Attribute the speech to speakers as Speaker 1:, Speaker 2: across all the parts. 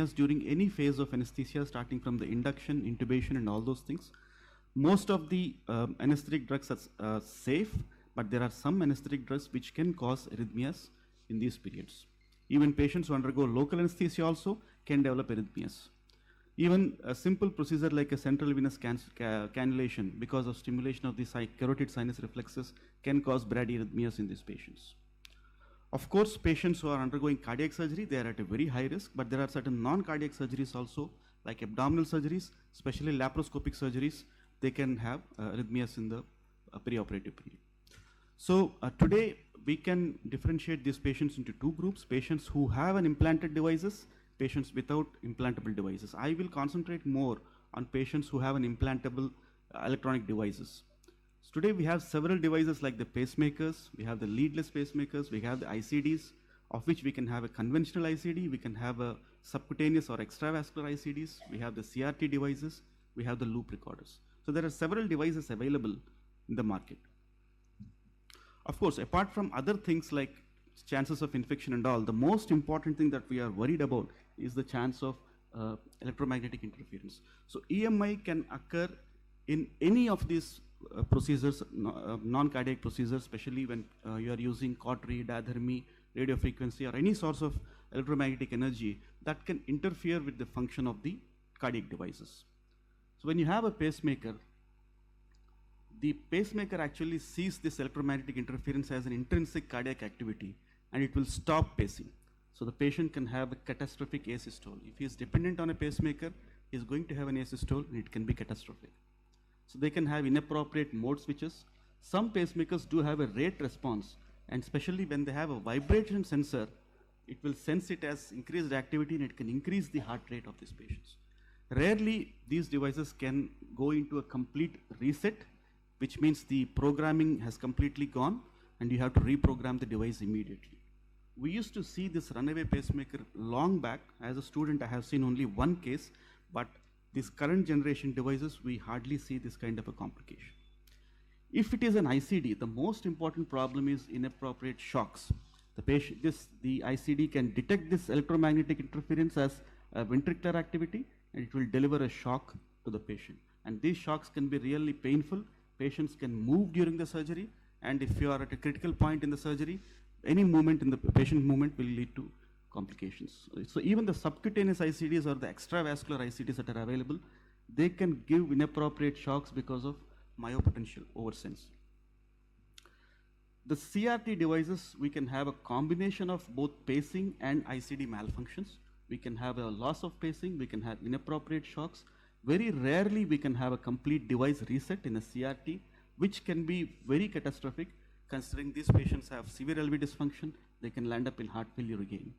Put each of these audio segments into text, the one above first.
Speaker 1: during any phase of anesthesia, starting from the induction, intubation, and all those things. Most of the anesthetic drugs are safe, but there are some anesthetic drugs which can cause arrhythmias in these periods. Even patients who undergo local anesthesia also can develop arrhythmias. Even a simple procedure like a central venous cannulation, because of stimulation of the carotid sinus reflexes, can cause bradyarrhythmias in these patients. Of course, patients who are undergoing cardiac surgery, they are at a very high risk, but there are certain non-cardiac surgeries also, like abdominal surgeries, especially laparoscopic surgeries. They can have arrhythmias in the preoperative period. So today, we can differentiate these patients into two groups: patients who have an implanted devices, patients without implantable devices. I will concentrate more on patients who have an implantable electronic devices. So today we have several devices like the pacemakers, we have the leadless pacemakers, we have the ICDs, of which we can have a conventional ICD, we can have a subcutaneous or extravascular ICDs, we have the CRT devices, we have the loop recorders. So there are several devices available in the market. Of course, apart from other things like chances of infection and all, the most important thing that we are worried about is the chance of electromagnetic interference. So EMI can occur in any of these procedures, non-cardiac procedures, especially when you are using cautery, diathermy, radio frequency, or any source of electromagnetic energy that can interfere with the function of the cardiac devices. So when you have a pacemaker, the pacemaker actually sees this electromagnetic interference as an intrinsic cardiac activity, and it will stop pacing. So the patient can have a catastrophic asystole. If he is dependent on a pacemaker, he is going to have an asystole, and it can be catastrophic. So they can have inappropriate mode switches. Some pacemakers do have a rate response, and especially when they have a vibration sensor, it will sense it as increased activity, and it can increase the heart rate of these patients. Rarely these devices can go into a complete reset, which means the programming has completely gone and you have to reprogram the device immediately. We used to see this runaway pacemaker long back. As a student, I have seen only one case, but these current generation devices, we hardly see this kind of a complication. If it is an ICD, the most important problem is inappropriate shocks. The ICD can detect this electromagnetic interference as a ventricular activity, and it will deliver a shock to the patient. And these shocks can be really painful. Patients can move during the surgery, and if you are at a critical point in the surgery, any movement in the patient movement will lead to complications. So even the subcutaneous ICDs or the extravascular ICDs that are available, they can give inappropriate shocks because of myopotential oversense. The CRT devices, we can have a combination of both pacing and ICD malfunctions. We can have a loss of pacing, we can have inappropriate shocks. Very rarely we can have a complete device reset in a CRT, which can be very catastrophic considering these patients have severe LV dysfunction. They can land up in heart failure again.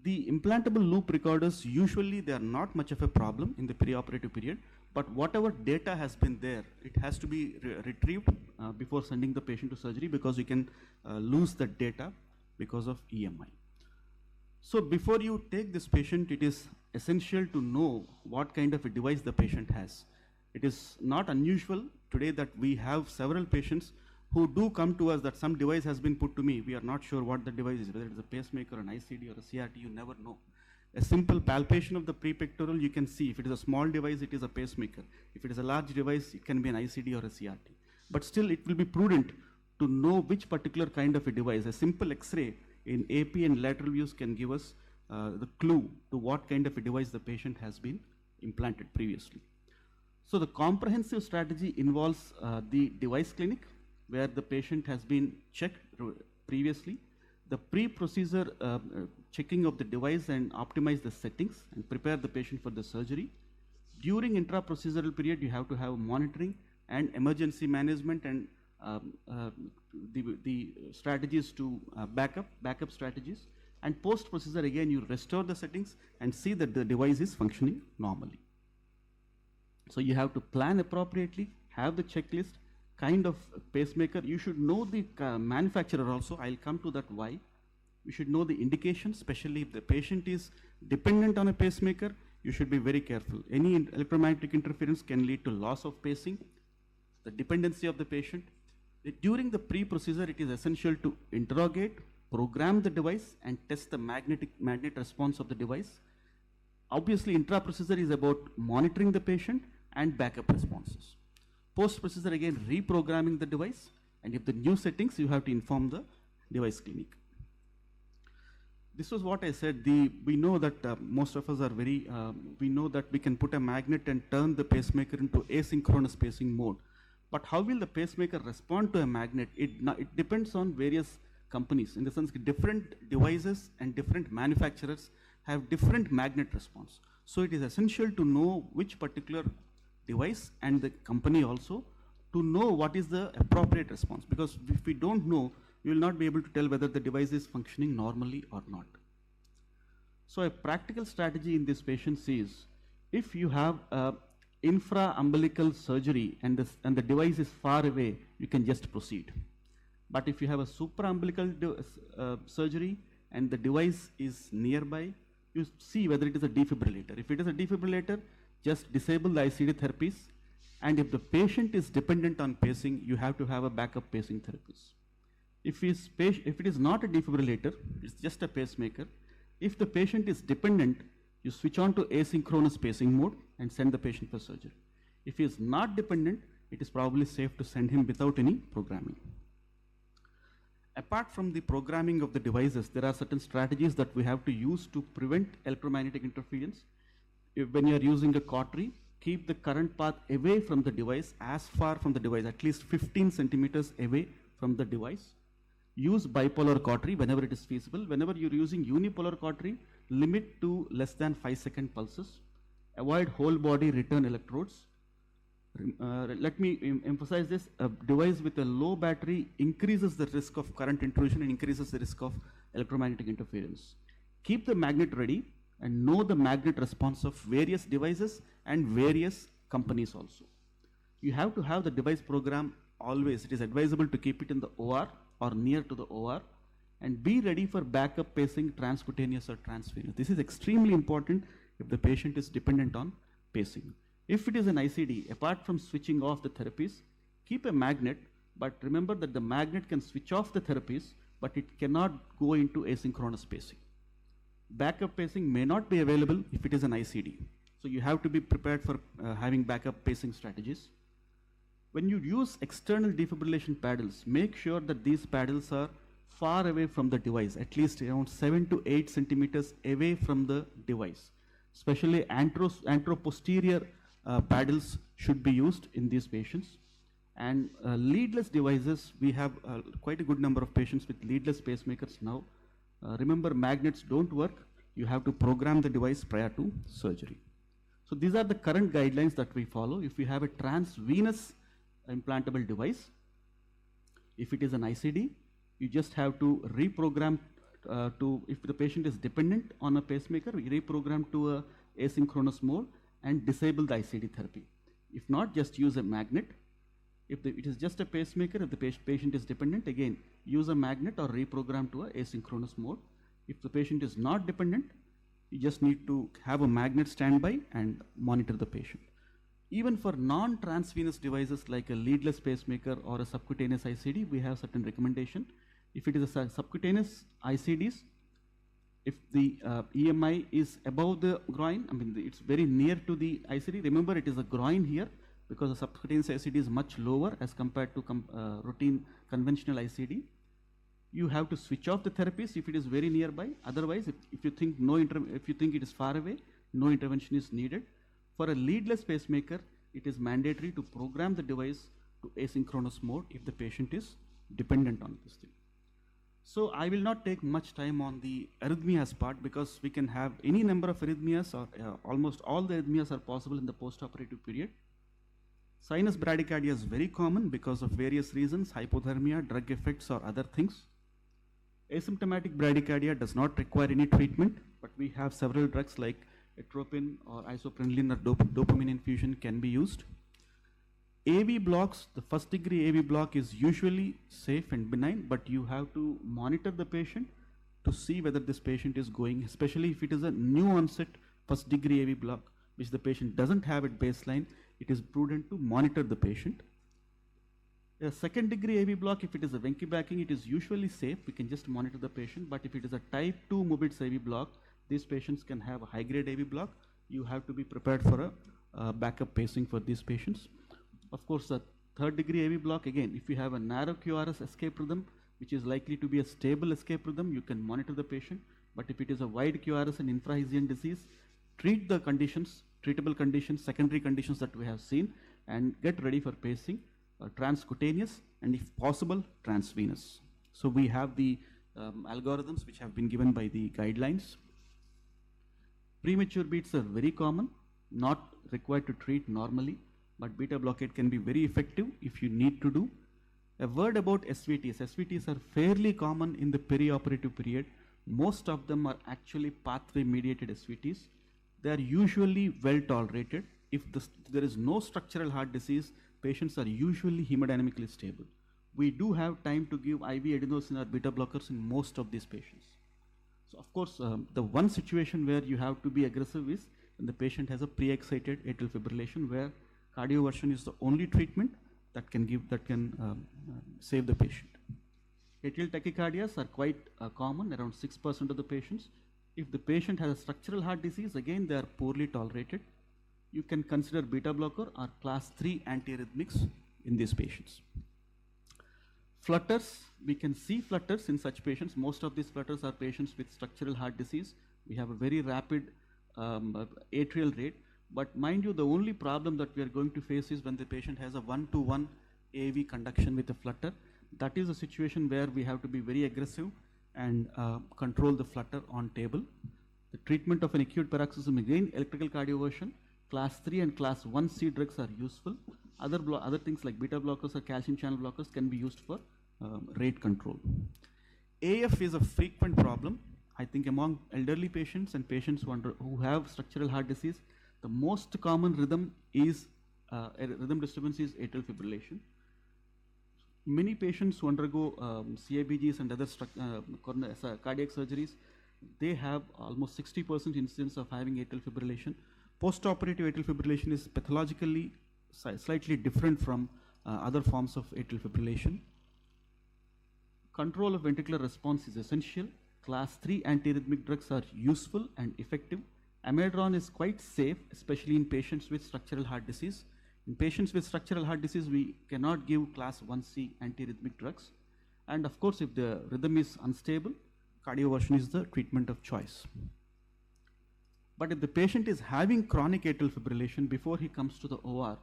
Speaker 1: The implantable loop recorders, usually they are not much of a problem in the preoperative period, but whatever data has been there, it has to be retrieved before sending the patient to surgery, because you can lose the data because of EMI. So before you take this patient, it is essential to know what kind of a device the patient has. It is not unusual today that we have several patients who do come to us that some device has been put to me. We are not sure what the device is, whether it is a pacemaker, an ICD, or a CRT, you never know. A simple palpation of the prepectoral, you can see if it is a small device, it is a pacemaker. If it is a large device, it can be an ICD or a CRT. But still, it will be prudent to know which particular kind of a device. A simple X-ray in AP and lateral views can give us the clue to what kind of a device the patient has been implanted previously. So the comprehensive strategy involves the device clinic, where the patient has been checked previously, the pre-procedure checking of the device and optimize the settings and prepare the patient for the surgery. During intra-procedural period, you have to have monitoring and emergency management and the strategies to backup strategies. And post-procedure, again, you restore the settings and see that the device is functioning normally. So you have to plan appropriately, have the checklist, kind of pacemaker. You should know the manufacturer also. I'll come to that why. You should know the indication, especially if the patient is dependent on a pacemaker, you should be very careful. Any electromagnetic interference can lead to loss of pacing, the dependency of the patient. During the pre-procedure, it is essential to interrogate, program the device, and test the magnet response of the device. Obviously, intra-procedure is about monitoring the patient and backup responses. Post-procedure, again, reprogramming the device, and if the new settings, you have to inform the device clinic. This was what I said. We know that most of us are we know that we can put a magnet and turn the pacemaker into asynchronous pacing mode. But how will the pacemaker respond to a magnet? It depends on various companies. In the sense, different devices and different manufacturers have different magnet response. So it is essential to know which particular device and the company also to know what is the appropriate response. Because if we don't know, you will not be able to tell whether the device is functioning normally or not. So a practical strategy in this patient is, if you have infra-umbilical surgery and the device is far away, you can just proceed. But if you have a supra-umbilical surgery and the device is nearby, you see whether it is a defibrillator. If it is a defibrillator, just disable the ICD therapies. And if the patient is dependent on pacing, you have to have a backup pacing therapist. If it is not a defibrillator, it's just a pacemaker. If the patient is dependent, you switch on to asynchronous pacing mode and send the patient for surgery. If he is not dependent, it is probably safe to send him without any programming. Apart from the programming of the devices, there are certain strategies that we have to use to prevent electromagnetic interference. When you are using a cautery, keep the current path away from the device, as far from the device, at least 15 centimeters away from the device. Use bipolar cautery whenever it is feasible. Whenever you're using unipolar cautery, limit to less than 5-second pulses. Avoid whole body return electrodes. Let me emphasize this. A device with a low battery increases the risk of current intrusion and increases the risk of electromagnetic interference. Keep the magnet ready and know the magnet response of various devices and various companies also. You have to have the device program always. It is advisable to keep it in the OR or near to the OR, and be ready for backup pacing, transcutaneous or transvenous. This is extremely important if the patient is dependent on pacing. If it is an ICD, apart from switching off the therapies, keep a magnet, but remember that the magnet can switch off the therapies, but it cannot go into asynchronous pacing. Backup pacing may not be available if it is an ICD. So you have to be prepared for having backup pacing strategies. When you use external defibrillation paddles, make sure that these paddles are far away from the device, at least around 7 to 8 centimeters away from the device. Especially anteroposterior paddles should be used in these patients. And leadless devices, we have quite a good number of patients with leadless pacemakers now. Remember, magnets don't work. You have to program the device prior to surgery. So these are the current guidelines that we follow. If we have a transvenous implantable device, if it is an ICD, you just have to reprogram if the patient is dependent on a pacemaker, we reprogram to a asynchronous mode and disable the ICD therapy. If not, just use a magnet. If it is just a pacemaker, if the patient is dependent, again, use a magnet or reprogram to a asynchronous mode. If the patient is not dependent, you just need to have a magnet standby and monitor the patient. Even for non-transvenous devices like a leadless pacemaker or a subcutaneous ICD, we have certain recommendation. If it is a subcutaneous ICDs, if the EMI is above the groin, it's very near to the ICD. Remember, it is a groin here because the subcutaneous ICD is much lower as compared to routine conventional ICD. You have to switch off the therapies if it is very nearby. Otherwise, if you think it is far away, no intervention is needed. For a leadless pacemaker, it is mandatory to program the device to asynchronous mode if the patient is dependent on this thing. So I will not take much time on the arrhythmias part because we can have any number of arrhythmias or almost all the arrhythmias are possible in the post-operative period. Sinus bradycardia is very common because of various reasons, hypothermia, drug effects or other things. Asymptomatic bradycardia does not require any treatment, but we have several drugs like atropine or isoprenaline or dopamine infusion can be used. AV blocks, the first degree AV block is usually safe and benign, but you have to monitor the patient to see whether this patient is going, especially if it is a new onset first degree AV block, which the patient doesn't have at baseline, it is prudent to monitor the patient. A second degree AV block, if it is a vancomycin, it is usually safe, we can just monitor the patient, but if it is a type 2 Mobitz AV block, these patients can have a high-grade AV block. You have to be prepared for a backup pacing for these patients. Of course, a third-degree AV block, again, if you have a narrow QRS escape rhythm, which is likely to be a stable escape rhythm, you can monitor the patient. But if it is a wide QRS and infrahisian disease, treat the conditions, treatable conditions, secondary conditions that we have seen, and get ready for pacing, transcutaneous, and if possible, transvenous. So we have the algorithms which have been given by the guidelines. Premature beats are very common, not required to treat normally, but beta blockade can be very effective if you need to do. A word about SVTs. SVTs are fairly common in the perioperative period. Most of them are actually pathway mediated SVTs. They are usually well tolerated. If there is no structural heart disease, patients are usually hemodynamically stable. We do have time to give IV adenosine or beta blockers in most of these patients. So of course, the one situation where you have to be aggressive is when the patient has a pre-excited atrial fibrillation, where cardioversion is the only treatment that can save the patient. Atrial tachycardias are quite common, around 6% of the patients. If the patient has a structural heart disease, again they are poorly tolerated. You can consider beta blocker or class 3 antiarrhythmics in these patients. Flutters, we can see flutters in such patients. Most of these flutters are patients with structural heart disease. We have a very rapid atrial rate, but mind you, the only problem that we are going to face is when the patient has a 1-to-1 AV conduction with a flutter. That is a situation where we have to be very aggressive and control the flutter on table. The treatment of an acute paroxysm, again, electrical cardioversion, class 3 and class 1C drugs are useful. Other things like beta blockers or calcium channel blockers can be used for rate control. AF is a frequent problem. I think among elderly patients and patients who have structural heart disease, the most common rhythm disturbance is atrial fibrillation. Many patients who undergo CIBGs and other cardiac surgeries, they have almost 60% incidence of having atrial fibrillation. Post-operative atrial fibrillation is pathologically slightly different from other forms of atrial fibrillation. Control of ventricular response is essential. Class 3 antiarrhythmic drugs are useful and effective. Amiodarone is quite safe, especially in patients with structural heart disease. In patients with structural heart disease, we cannot give class 1C antiarrhythmic drugs. And of course, if the rhythm is unstable, cardioversion is the treatment of choice. But if the patient is having chronic atrial fibrillation before he comes to the OR,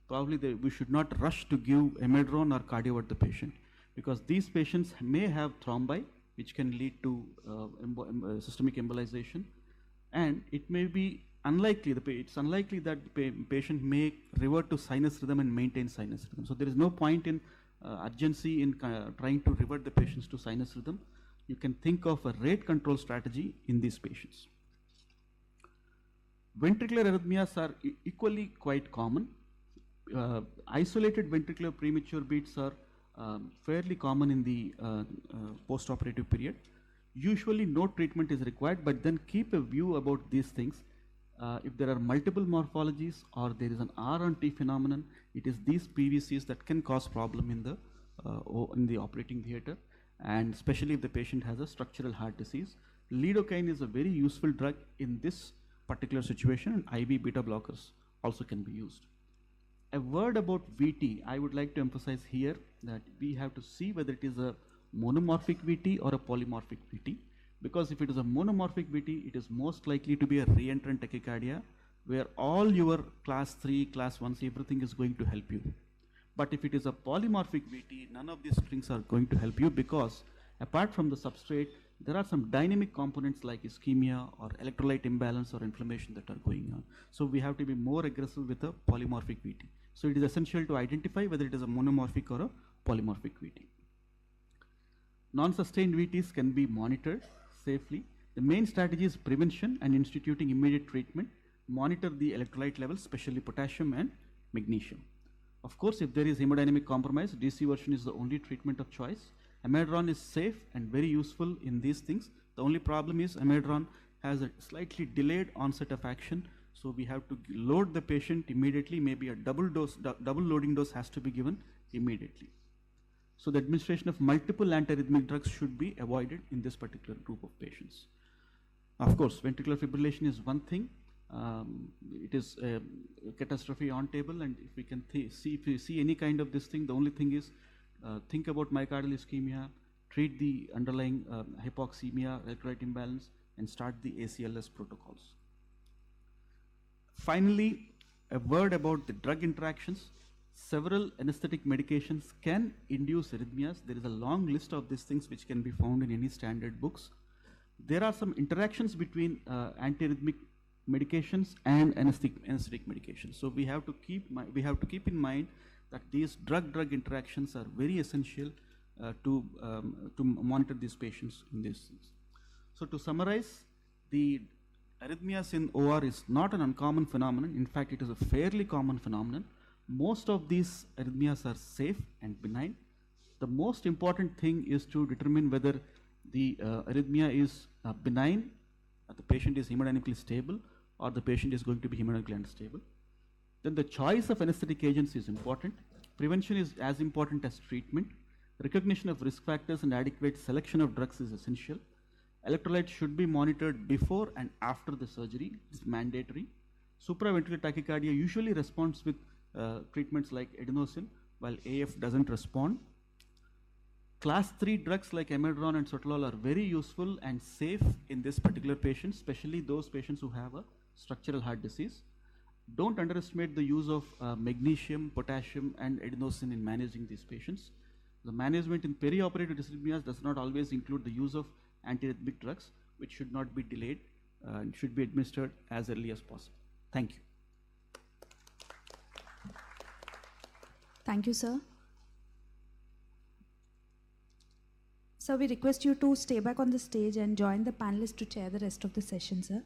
Speaker 1: probably we should not rush to give amiodarone or cardiovert the patient, because these patients may have thrombi, which can lead to systemic embolization, and it may be unlikely, it's unlikely that the patient may revert to sinus rhythm and maintain sinus rhythm. So there is no point in urgency in trying to revert the patients to sinus rhythm. You can think of a rate control strategy in these patients. Ventricular arrhythmias are equally quite common. Isolated ventricular premature beats are fairly common in the post-operative period. Usually no treatment is required, but then keep a view about these things. If there are multiple morphologies or there is an R on T phenomenon, it is these PVCs that can cause problem in the operating theater, and especially if the patient has a structural heart disease. Lidocaine is a very useful drug in this particular situation, and IV beta blockers also can be used. A word about VT, I would like to emphasize here that we have to see whether it is a monomorphic VT or a polymorphic VT, because if it is a monomorphic VT, it is most likely to be a reentrant tachycardia, where all your class 3, class 1C, everything is going to help you. But if it is a polymorphic VT, none of these things are going to help you, because apart from the substrate, there are some dynamic components like ischemia or electrolyte imbalance or inflammation that are going on. So we have to be more aggressive with a polymorphic VT. So it is essential to identify whether it is a monomorphic or a polymorphic VT. Non-sustained VTs can be monitored safely. The main strategy is prevention and instituting immediate treatment. Monitor the electrolyte levels, especially potassium and magnesium. Of course, if there is hemodynamic compromise, DC version is the only treatment of choice. Amiodarone is safe and very useful in these things. The only problem is amiodarone has a slightly delayed onset of action, so we have to load the patient immediately. Maybe a double loading dose has to be given immediately. So the administration of multiple antiarrhythmic drugs should be avoided in this particular group of patients. Of course, ventricular fibrillation is one thing. It is a catastrophe on table, and if we can if we see any kind of this thing, the only thing is think about myocardial ischemia, treat the underlying hypoxemia, electrolyte imbalance, and start the ACLS protocols. Finally, a word about the drug interactions. Several anesthetic medications can induce arrhythmias. There is a long list of these things which can be found in any standard books. There are some interactions between antiarrhythmic medications and anesthetic medications. So we have to keep in mind that these drug-drug interactions are very essential to monitor these patients in these things. So to summarize, the arrhythmias in OR is not an uncommon phenomenon. In fact, it is a fairly common phenomenon. Most of these arrhythmias are safe and benign. The most important thing is to determine whether the arrhythmia is benign, the patient is hemodynamically stable, or the patient is going to be hemodynamically unstable. Then the choice of anesthetic agents is important. Prevention is as important as treatment. Recognition of risk factors and adequate selection of drugs is essential. Electrolytes should be monitored before and after the surgery. It's mandatory. Supraventricular tachycardia usually responds with treatments like adenosine, while AF doesn't respond. Class 3 drugs like amiodarone and sotalol are very useful and safe in this particular patient, especially those patients who have a structural heart disease. Don't underestimate the use of magnesium, potassium, and adenosine in managing these patients. The management in perioperative dysrhythmias does not always include the use of antiarrhythmic drugs, which should not be delayed and should be administered as early as possible. Thank you.
Speaker 2: Thank you, sir. Sir, we request you to stay back on the stage and join the panelists to chair the rest of the session, sir.